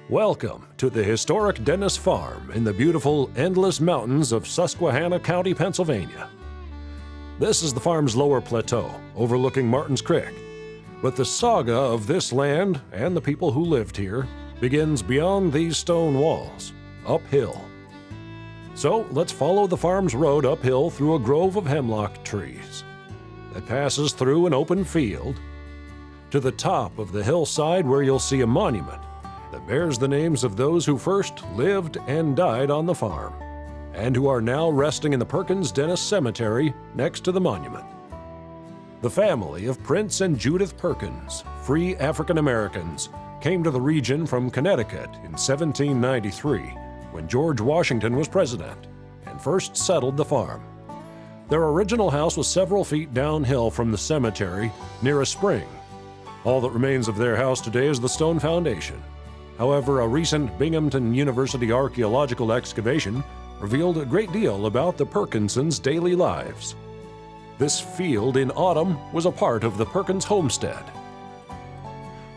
Welcome to the historic Dennis Farm in the beautiful Endless Mountains of Susquehanna County, Pennsylvania. This is the farm's lower plateau, overlooking Martins Creek. But the saga of this land and the people who lived here begins beyond these stone walls, uphill. So let's follow the farm's road uphill through a grove of hemlock trees that passes through an open field to the top of the hillside, where you'll see a monument that bears the names of those who first lived and died on the farm, and who are now resting in the Perkins Dennis Cemetery next to the monument. The family of Prince and Judith Perkins, free African Americans, came to the region from Connecticut in 1793, when George Washington was president, and first settled the farm. Their original house was several feet downhill from the cemetery, near a spring. All that remains of their house today is the stone foundation. However, a recent Binghamton University archaeological excavation revealed a great deal about the Perkinsons' daily lives. This field in autumn was a part of the Perkins homestead.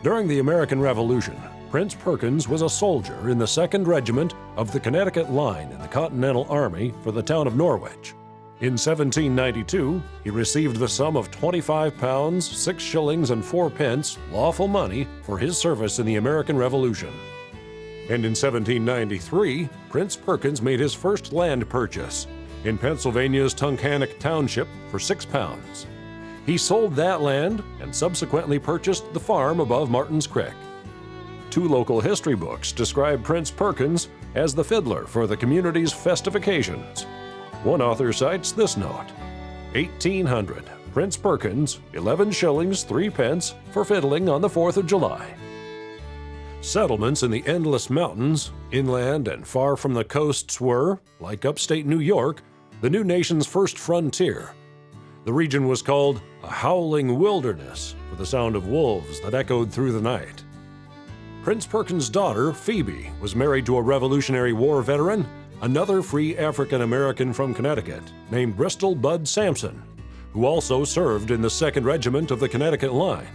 During the American Revolution, Prince Perkins was a soldier in the 2nd Regiment of the Connecticut Line in the Continental Army for the town of Norwich. In 1792, he received the sum of 25 pounds, 6 shillings and 4 pence lawful money for his service in the American Revolution. And in 1793, Prince Perkins made his first land purchase in Pennsylvania's Tunkhannock Township for 6 pounds. He sold that land and subsequently purchased the farm above Martins Creek. 2 local history books describe Prince Perkins as the fiddler for the community's festive occasions. One author cites this note: 1800, Prince Perkins, 11 shillings 3 pence for fiddling on the 4th of July. Settlements in the Endless Mountains, inland and far from the coasts, were, like upstate New York, the new nation's first frontier. The region was called a howling wilderness for the sound of wolves that echoed through the night. Prince Perkins' daughter, Phoebe, was married to a Revolutionary War veteran, another free African American from Connecticut named Bristol Bud Sampson, who also served in the 2nd Regiment of the Connecticut Line.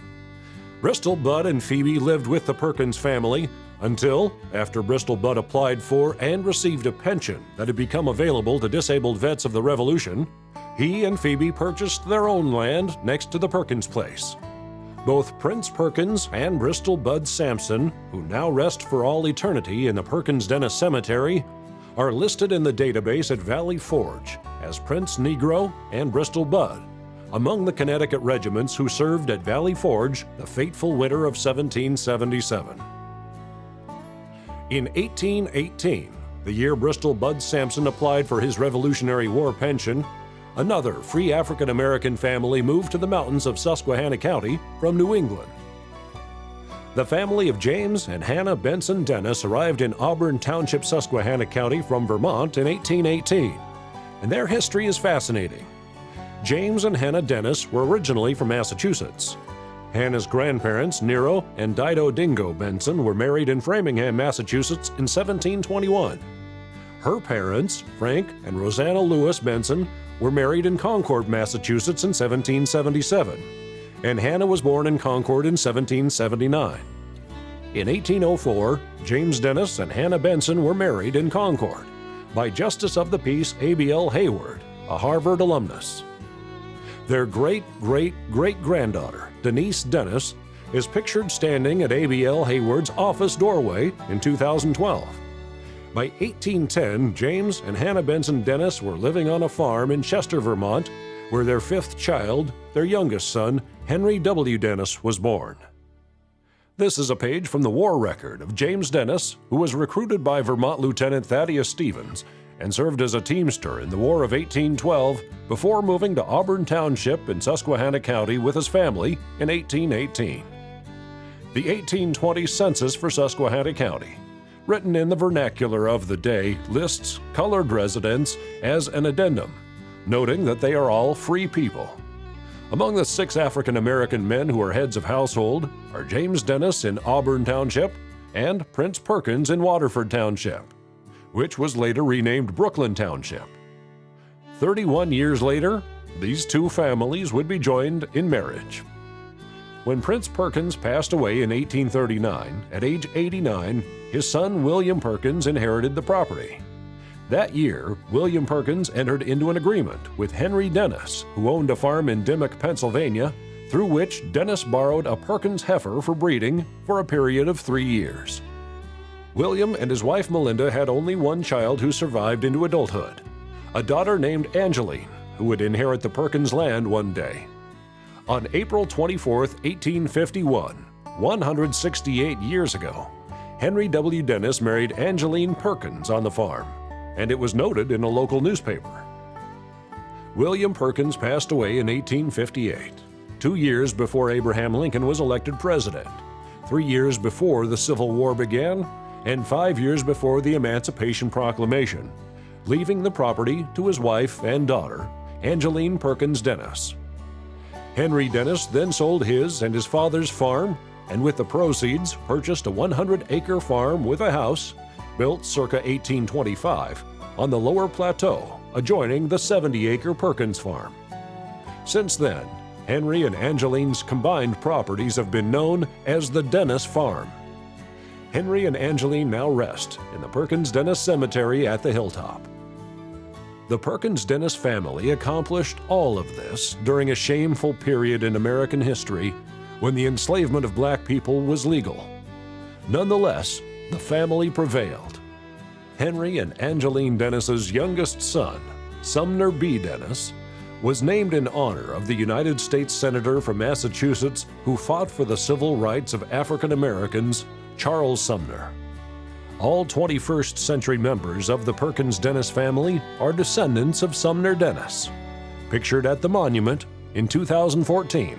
Bristol Bud and Phoebe lived with the Perkins family until, after Bristol Bud applied for and received a pension that had become available to disabled vets of the Revolution, he and Phoebe purchased their own land next to the Perkins place. Both Prince Perkins and Bristol Bud Sampson, who now rest for all eternity in the Perkins Dennis Cemetery, are listed in the database at Valley Forge as Prince Negro and Bristol Bud, among the Connecticut regiments who served at Valley Forge the fateful winter of 1777. In 1818, the year Bristol Bud Sampson applied for his Revolutionary War pension, another free African American family moved to the mountains of Susquehanna County from New England. The family of James and Hannah Benson Dennis arrived in Auburn Township, Susquehanna County from Vermont in 1818, and their history is fascinating. James and Hannah Dennis were originally from Massachusetts. Hannah's grandparents, Nero and Dido Dingo Benson, were married in Framingham, Massachusetts in 1721. Her parents, Frank and Rosanna Lewis Benson, were married in Concord, Massachusetts in 1777. And Hannah was born in Concord in 1779. In 1804, James Dennis and Hannah Benson were married in Concord by Justice of the Peace A.B.L. Hayward, a Harvard alumnus. Their great-great-great-granddaughter, Denise Dennis, is pictured standing at A.B.L. Hayward's office doorway in 2012. By 1810, James and Hannah Benson Dennis were living on a farm in Chester, Vermont, where their 5th child, their youngest son, Henry W. Dennis, was born. This is a page from the war record of James Dennis, who was recruited by Vermont Lieutenant Thaddeus Stevens and served as a teamster in the War of 1812 before moving to Auburn Township in Susquehanna County with his family in 1818. The 1820 census for Susquehanna County, written in the vernacular of the day, lists colored residents as an addendum, noting that they are all free people. Among the 6 African American men who are heads of household are James Dennis in Auburn Township and Prince Perkins in Waterford Township, which was later renamed Brooklyn Township. 31 years later, these 2 families would be joined in marriage. When Prince Perkins passed away in 1839, at age 89, his son William Perkins inherited the property. That year, William Perkins entered into an agreement with Henry Dennis, who owned a farm in Dimock, Pennsylvania, through which Dennis borrowed a Perkins heifer for breeding for a period of 3 years. William and his wife Melinda had only one child who survived into adulthood, a daughter named Angeline, who would inherit the Perkins land one day. On April 24, 1851, 168 years ago, Henry W. Dennis married Angeline Perkins on the farm, and it was noted in a local newspaper. William Perkins passed away in 1858, 2 years before Abraham Lincoln was elected president, 3 years before the Civil War began, and 5 years before the Emancipation Proclamation, leaving the property to his wife and daughter, Angeline Perkins Dennis. Henry Dennis then sold his and his father's farm, and with the proceeds purchased a 100-acre farm with a house, built circa 1825, on the lower plateau adjoining the 70-acre Perkins farm. Since then, Henry and Angeline's combined properties have been known as the Dennis Farm. Henry and Angeline now rest in the Perkins Dennis Cemetery at the hilltop. The Perkins Dennis family accomplished all of this during a shameful period in American history when the enslavement of black people was legal. Nonetheless, the family prevailed. Henry and Angeline Dennis's youngest son, Sumner B. Dennis, was named in honor of the United States Senator from Massachusetts who fought for the civil rights of African Americans, Charles Sumner. All 21st century members of the Perkins Dennis family are descendants of Sumner Dennis, pictured at the monument in 2014.